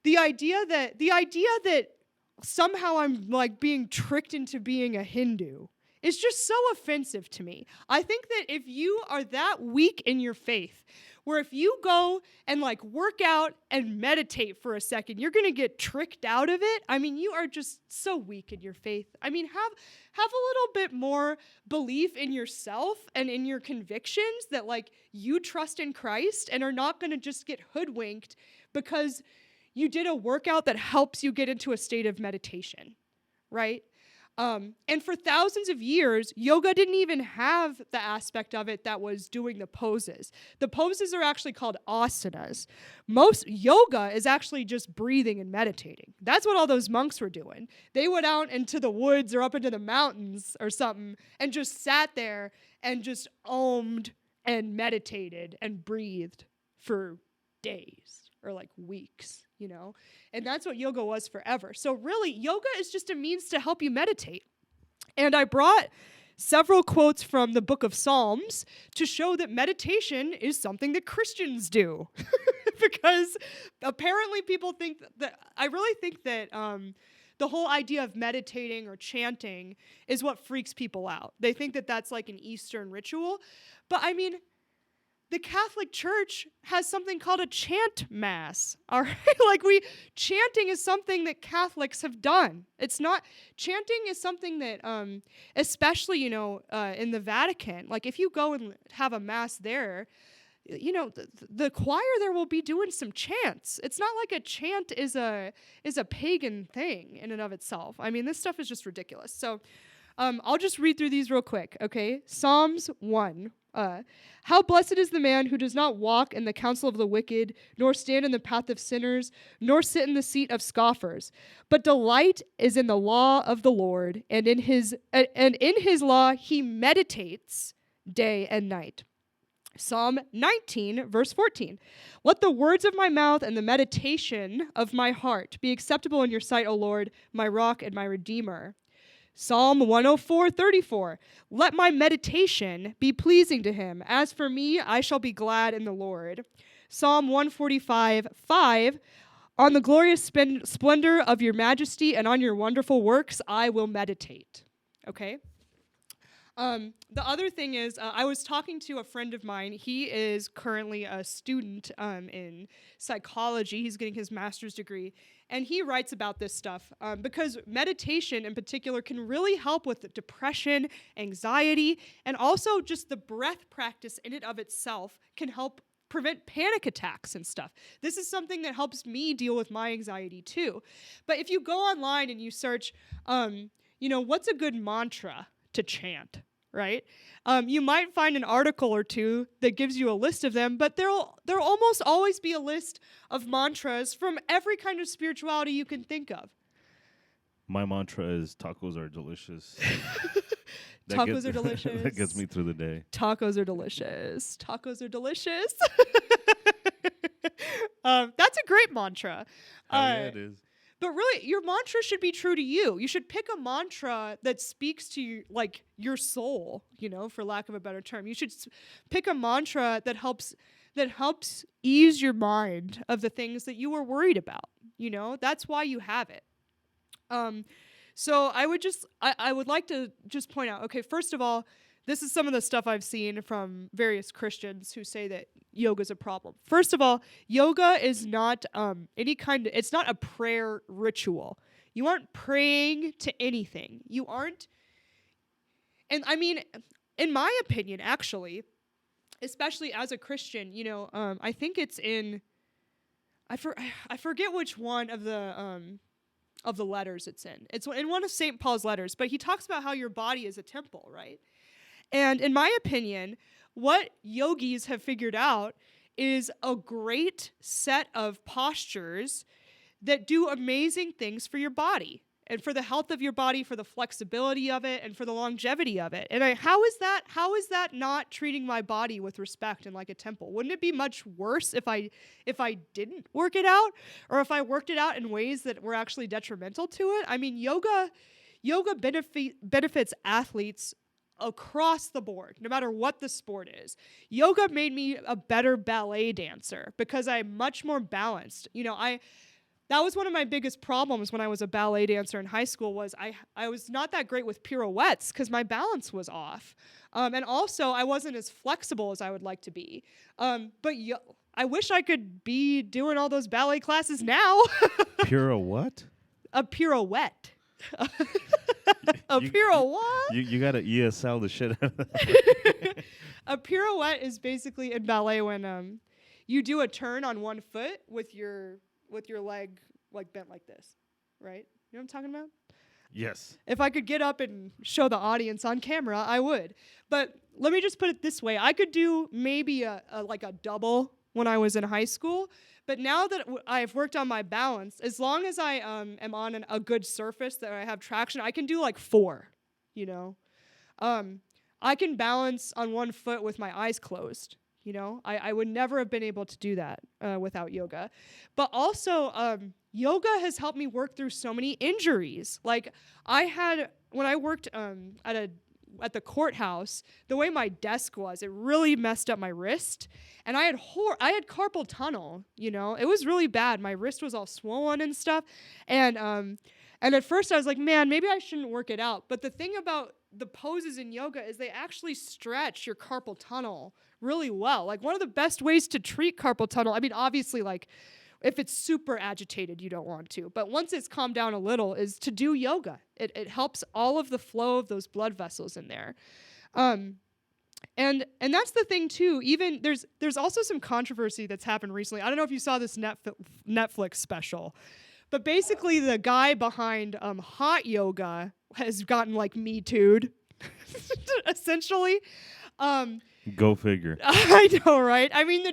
the idea that somehow I'm like being tricked into being a Hindu, it's just so offensive to me. I think that if you are that weak in your faith, where if you go and like work out and meditate for a second, you're going to get tricked out of it. I mean, you are just so weak in your faith. I mean, have a little bit more belief in yourself and in your convictions that like you trust in Christ and are not going to just get hoodwinked because you did a workout that helps you get into a state of meditation, right? And for thousands of years, yoga didn't even have the aspect of it that was doing the poses. The poses are actually called asanas. Most yoga is actually just breathing and meditating. That's what all those monks were doing. They went out into the woods or up into the mountains or something and just sat there and just ommed and meditated and breathed for days or like weeks. And that's what yoga was forever. So really, yoga is just a means to help you meditate. And I brought several quotes from the book of Psalms to show that meditation is something that Christians do. Because apparently people think I really think that the whole idea of meditating or chanting is what freaks people out. They think that that's like an Eastern ritual. But I mean, the Catholic Church has something called a chant mass, all right? Chanting is something that Catholics have done. Chanting is something that, especially, in the Vatican, like if you go and have a mass there, the choir there will be doing some chants. It's not like a chant is a pagan thing in and of itself. I mean, this stuff is just ridiculous. So I'll just read through these real quick, okay? Psalms 1. How blessed is the man who does not walk in the counsel of the wicked, nor stand in the path of sinners, nor sit in the seat of scoffers. But delight is in the law of the Lord, and in his law he meditates day and night. Psalm 19, verse 14. Let the words of my mouth and the meditation of my heart be acceptable in your sight, O Lord, my rock and my redeemer. Psalm 104:34. Let my meditation be pleasing to him. As for me, I shall be glad in the Lord. Psalm 145:5. On the glorious splendor of your majesty and on your wonderful works, I will meditate. Okay? The other thing is, I was talking to a friend of mine. He is currently a student in psychology. He's getting his master's degree. And he writes about this stuff because meditation in particular can really help with depression, anxiety, and also just the breath practice in and of itself can help prevent panic attacks and stuff. This is something that helps me deal with my anxiety too. But if you go online and you search, what's a good mantra to chant, right? You might find an article or two that gives you a list of them, but there'll almost always be a list of mantras from every kind of spirituality you can think of. My mantra is tacos are delicious. Tacos are delicious. That gets me through the day. Tacos are delicious. Tacos are delicious. That's a great mantra. Yeah, it is. But really, your mantra should be true to you. You should pick a mantra that speaks to you, like your soul, for lack of a better term. You should pick a mantra that helps ease your mind of the things that you were worried about. That's why you have it. So I would like to just point out, okay, first of all, this is some of the stuff I've seen from various Christians who say that yoga is a problem. First of all, yoga is not it's not a prayer ritual. You aren't praying to anything. You aren't, and I mean, in my opinion, actually, especially as a Christian, I think it's in, I forget which one of the letters it's in. It's in one of St. Paul's letters, but he talks about how your body is a temple, right? And in my opinion, what yogis have figured out is a great set of postures that do amazing things for your body and for the health of your body, for the flexibility of it, and for the longevity of it. And how is that not treating my body with respect and like a temple? Wouldn't it be much worse if I didn't work it out, or if I worked it out in ways that were actually detrimental to it? I mean, yoga benefits athletes across the board, no matter what the sport is. Yoga made me a better ballet dancer because I'm much more balanced. That was one of my biggest problems when I was a ballet dancer in high school was I was not that great with pirouettes because my balance was off. And also I wasn't as flexible as I would like to be. I wish I could be doing all those ballet classes now. What? A pirouette. A pirouette? You gotta ESL the shit out of that. A pirouette is basically in ballet when you do a turn on one foot with your leg like bent like this, right? You know what I'm talking about? Yes. If I could get up and show the audience on camera, I would. But let me just put it this way. I could do maybe a double when I was in high school. But now that I've worked on my balance, as long as I am on a good surface that I have traction, I can do like 4, I can balance on one foot with my eyes closed. I would never have been able to do that without yoga. But also, yoga has helped me work through so many injuries. Like when I worked at the courthouse, the way my desk was, it really messed up my wrist. And I had carpal tunnel, It was really bad. My wrist was all swollen and stuff. And at first I was like, man, maybe I shouldn't work it out. But the thing about the poses in yoga is they actually stretch your carpal tunnel really well. Like one of the best ways to treat carpal tunnel, I mean, obviously like if it's super agitated, you don't want to. But once it's calmed down a little is to do yoga. It helps all of the flow of those blood vessels in there. And that's the thing too. Even there's also some controversy that's happened recently. I don't know if you saw this Netflix special, but basically the guy behind hot yoga has gotten like Me Too'd, essentially. Go figure. I know, right? I mean, the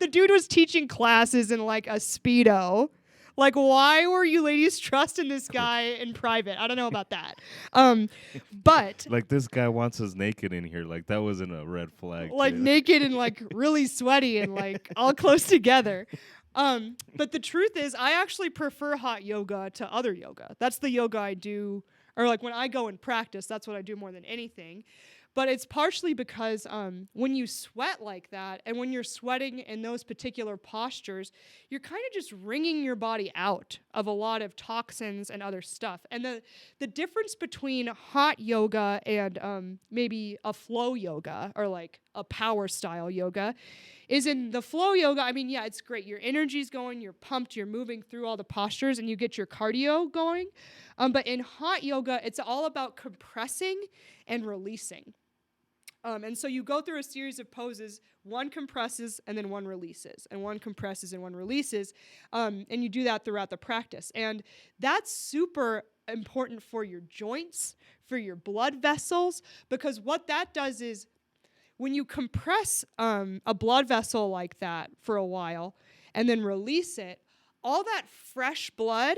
dude was teaching classes in like a Speedo. Like, why were you ladies trusting this guy in private? I don't know about that. But like this guy wants us naked in here. Like that wasn't a red flag. Like naked and like really sweaty and like all close together. But the truth is, I actually prefer hot yoga to other yoga. That's the yoga I do, or like when I go and practice, that's what I do more than anything. But it's partially because when you sweat like that, and when you're sweating in those particular postures, you're kind of just wringing your body out of a lot of toxins and other stuff. And the difference between hot yoga and maybe a flow yoga or like a power style yoga is in the flow yoga, I mean, yeah, it's great. Your energy's going, you're pumped, you're moving through all the postures, and you get your cardio going. But in hot yoga, it's all about compressing and releasing. And so you go through a series of poses, one compresses and then one releases, and one compresses and one releases, and you do that throughout the practice. And that's super important for your joints, for your blood vessels, because what that does is when you compress a blood vessel like that for a while and then release it, all that fresh blood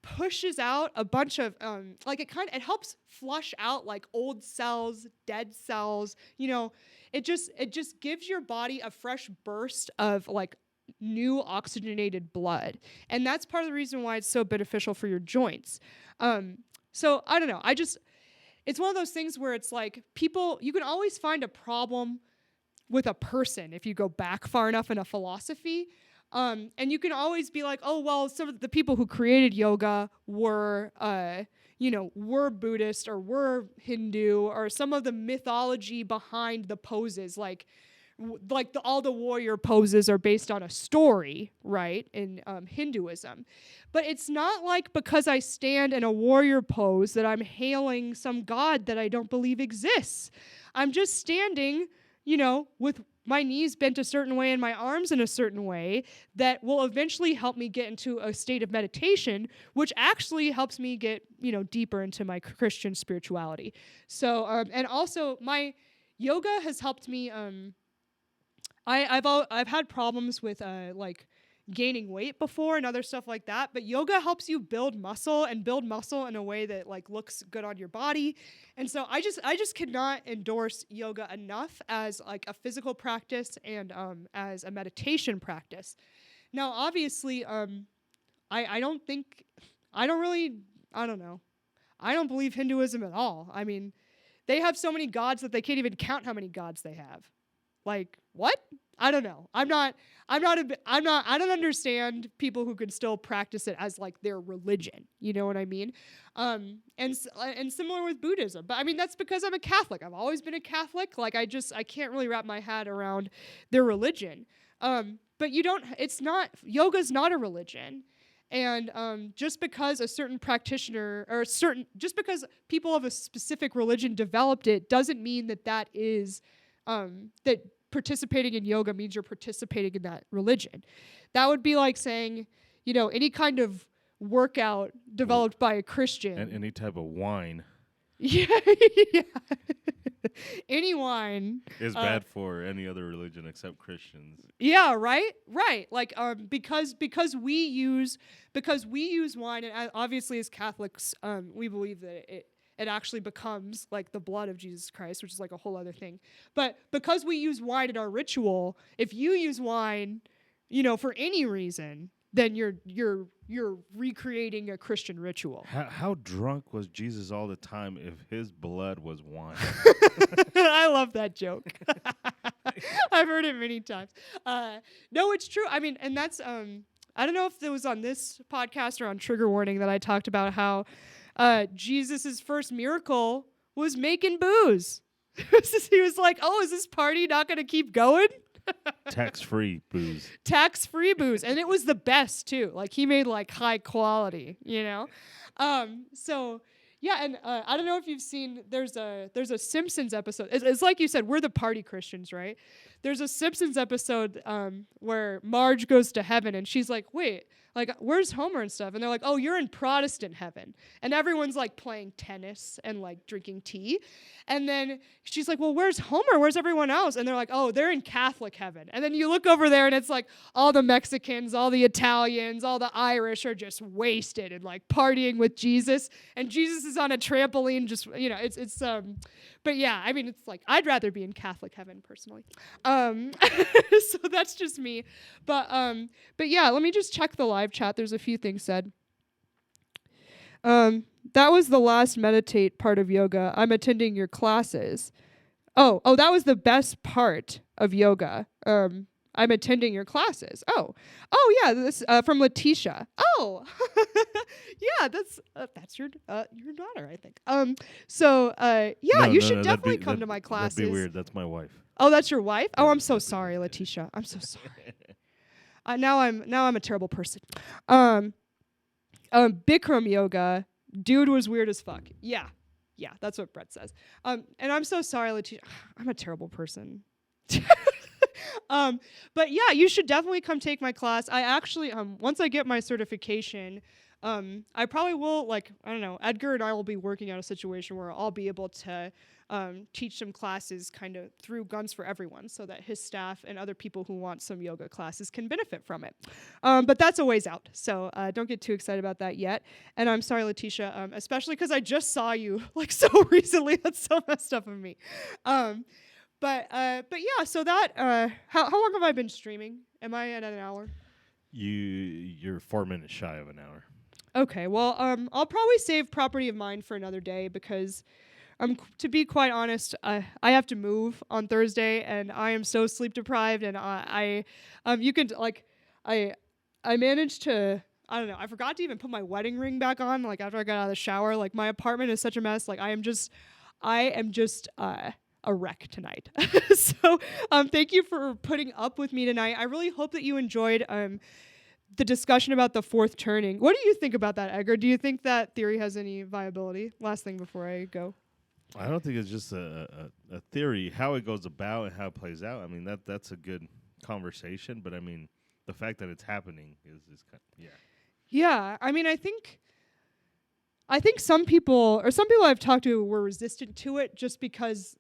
pushes out a bunch of it helps flush out like old cells, dead cells. It just gives your body a fresh burst of like new oxygenated blood, and that's part of the reason why it's so beneficial for your joints. So I don't know, it's one of those things where it's like you can always find a problem with a person if you go back far enough in a philosophy. And you can always be like, oh, well, some of the people who created yoga were Buddhist or were Hindu, or some of the mythology behind the poses, all the warrior poses are based on a story, right, in Hinduism. But it's not like because I stand in a warrior pose that I'm hailing some god that I don't believe exists. I'm just standing, with my knees bent a certain way and my arms in a certain way that will eventually help me get into a state of meditation, which actually helps me get, deeper into my Christian spirituality. So, and also my yoga has helped me, I've had problems with gaining weight before and other stuff like that, but yoga helps you build muscle in a way that like looks good on your body. And so I just cannot endorse yoga enough as like a physical practice and as a meditation practice. Now obviously I don't believe Hinduism at all. I mean, they have so many gods that they can't even count how many gods they have. Like, what? I don't know. I don't understand people who can still practice it as like their religion. You know what I mean? And similar with Buddhism. But I mean, that's because I'm a Catholic. I've always been a Catholic. Like I can't really wrap my head around their religion. But yoga's not a religion. And just because a certain practitioner just because people of a specific religion developed it doesn't mean that is that participating in yoga means you're participating in that religion. That would be like saying, any kind of workout developed by a Christian. And any type of wine. Yeah. Any wine is bad for any other religion except Christians. Yeah, right? Right. Like because we use wine, and obviously as Catholics, we believe that it actually becomes like the blood of Jesus Christ, which is like a whole other thing. But because we use wine in our ritual, if you use wine, for any reason, then you're recreating a Christian ritual. How drunk was Jesus all the time if his blood was wine? I love that joke. I've heard it many times. No, it's true. I mean, and that's I don't know if it was on this podcast or on Trigger Warning that I talked about how Jesus' first miracle was making booze. He was like, oh, is this party not going to keep going? Tax-free booze. Tax-free booze. And it was the best, too. Like, he made, like, high quality, So, yeah, and I don't know if you've seen, there's a Simpsons episode. It's like you said, we're the party Christians, right? There's a Simpsons episode where Marge goes to heaven, and she's like, wait, like, where's Homer and stuff? And they're like, oh, you're in Protestant heaven. And everyone's, like, playing tennis and, like, drinking tea. And then she's like, well, where's Homer? Where's everyone else? And they're like, oh, they're in Catholic heaven. And then you look over there, and it's like all the Mexicans, all the Italians, all the Irish are just wasted and, like, partying with Jesus. And Jesus is on a trampoline just, but yeah, I mean, it's like, I'd rather be in Catholic heaven, personally. So that's just me. But yeah, let me just check the live chat. There's a few things said. That was the last meditate part of yoga. I'm attending your classes. Oh, that was the best part of yoga. I'm attending your classes. Yeah, this from Letitia. Oh, yeah, that's your daughter, I think. Yeah, No, you no, should no. definitely come to my That'd be classes. weird. That's my wife. Oh, that's your wife? Oh, I'm so That'd be sorry, weird. Letitia. I'm so sorry. Now I'm a terrible person. Um, Bikram yoga, dude was weird as fuck. Yeah, that's what Brett says. And I'm so sorry, Letitia. I'm a terrible person. But yeah, you should definitely come take my class. I actually, once I get my certification, I probably will, like, I don't know, Edgar and I will be working out a situation where I'll be able to teach some classes kind of through Guns for Everyone so that his staff and other people who want some yoga classes can benefit from it. But that's a ways out, so don't get too excited about that yet. And I'm sorry, Letitia, especially because I just saw you like so recently. That's so messed up of me. But yeah, so that how long have I been streaming? Am I at an hour? You're 4 minutes shy of an hour. Okay, well, I'll probably save Property of Mine for another day because to be quite honest, I have to move on Thursday and I am so sleep deprived and you can like I managed to, I don't know, I forgot to even put my wedding ring back on like after I got out of the shower. Like my apartment is such a mess. Like I am just a wreck tonight. So thank you for putting up with me tonight. I really hope that you enjoyed the discussion about the fourth turning. What do you think about that, Edgar? Do you think that theory has any viability? Last thing before I go. I don't think it's just a theory. How it goes about and how it plays out, I mean, that's a good conversation. But, I mean, the fact that it's happening is kind of, yeah. Yeah, I mean, I think some people I've talked to were resistant to it just because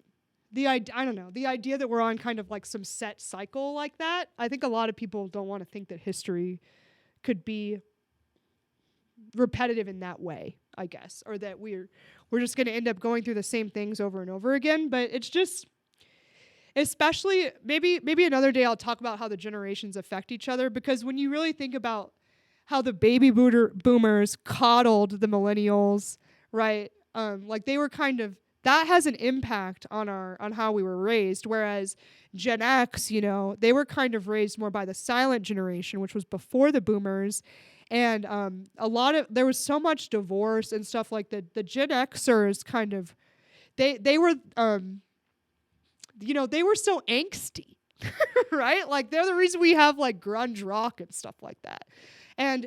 I don't know, the idea that we're on kind of like some set cycle like that. I think a lot of people don't want to think that history could be repetitive in that way, I guess, or that we're just going to end up going through the same things over and over again. But it's just, especially maybe another day I'll talk about how the generations affect each other, because when you really think about how the baby boomers coddled the millennials, right? Like they were kind of, that has an impact on how we were raised. Whereas Gen X, they were kind of raised more by the silent generation, which was before the boomers. And there was so much divorce and stuff like that. The Gen Xers kind of, they were, they were so angsty, right? Like they're the reason we have like grunge rock and stuff like that. And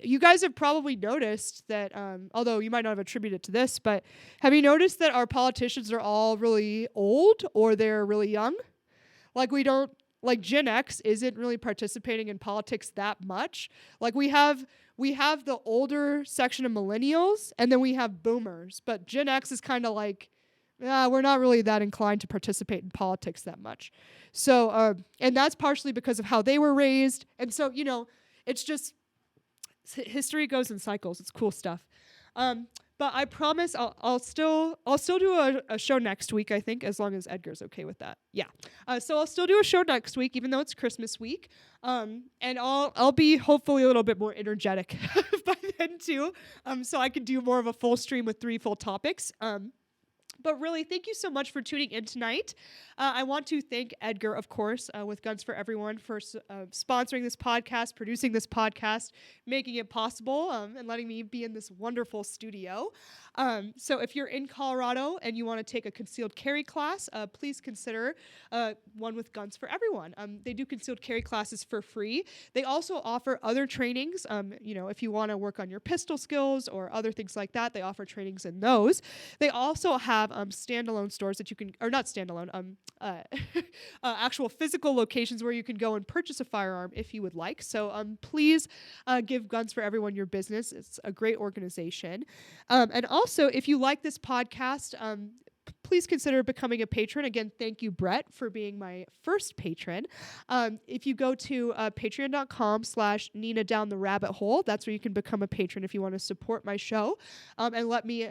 you guys have probably noticed that, although you might not have attributed it to this, but have you noticed that our politicians are all really old or they're really young? Like Gen X isn't really participating in politics that much. Like we have the older section of millennials and then we have boomers, but Gen X is kind of like, we're not really that inclined to participate in politics that much. So, and that's partially because of how they were raised. And so, it's just history goes in cycles. It's cool stuff. But I promise I'll still do a show next week, I think, as long as Edgar's okay with that. Yeah. So I'll still do a show next week, even though it's Christmas week. And I'll be hopefully a little bit more energetic by then too. So I can do more of a full stream with 3 full topics. But really, thank you so much for tuning in tonight. I want to thank Edgar, of course, with Guns for Everyone for sponsoring this podcast, producing this podcast, making it possible, and letting me be in this wonderful studio. So if you're in Colorado and you want to take a concealed carry class, please consider one with Guns for Everyone. They do concealed carry classes for free. They also offer other trainings. If you want to work on your pistol skills or other things like that, they offer trainings in those. They also have standalone stores that you can, or not standalone, actual physical locations where you can go and purchase a firearm if you would like. So please give Guns for Everyone your business. It's a great organization. And also, if you like this podcast, please consider becoming a patron. Again, thank you, Brett, for being my first patron. If you go to patreon.com/Nina Down the Rabbit Hole, that's where you can become a patron if you want to support my show and let me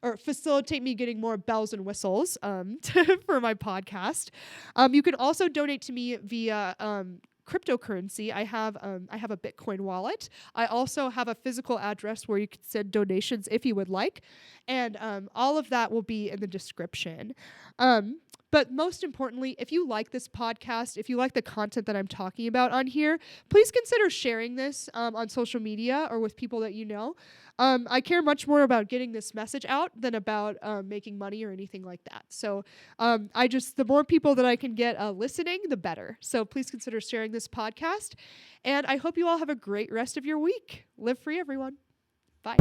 or facilitate me getting more bells and whistles for my podcast. You can also donate to me via cryptocurrency, I have a Bitcoin wallet. I also have a physical address where you can send donations if you would like, and all of that will be in the description. But most importantly, if you like this podcast, if you like the content that I'm talking about on here, please consider sharing this on social media or with people that you know. I care much more about getting this message out than about making money or anything like that. So the more people that I can get listening, the better. So please consider sharing this podcast. And I hope you all have a great rest of your week. Live free, everyone. Bye.